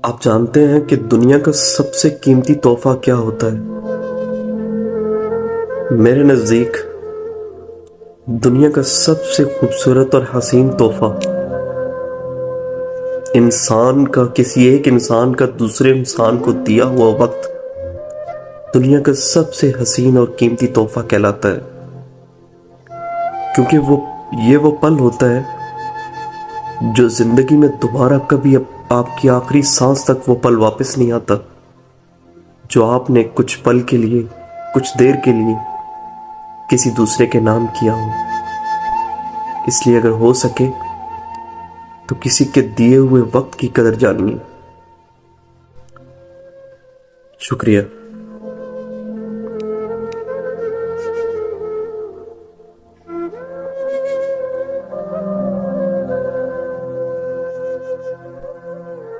आप जानते हैं कि दुनिया का सबसे कीमती तोहफा क्या होता है? मेरे नज़दीक दुनिया का सबसे खूबसूरत और हसीन तोहफा इंसान का, किसी एक इंसान का दूसरे इंसान को दिया हुआ वक्त दुनिया का सबसे हसीन और कीमती तोहफा कहलाता है। क्योंकि वो पल होता है जो जिंदगी में दोबारा कभी आपकी आखिरी सांस तक वो पल वापस नहीं आता, जो आपने कुछ पल के लिए, कुछ देर के लिए किसी दूसरे के नाम किया हो। इसलिए अगर हो सके तो किसी के दिए हुए वक्त की कदर जानिए। शुक्रिया।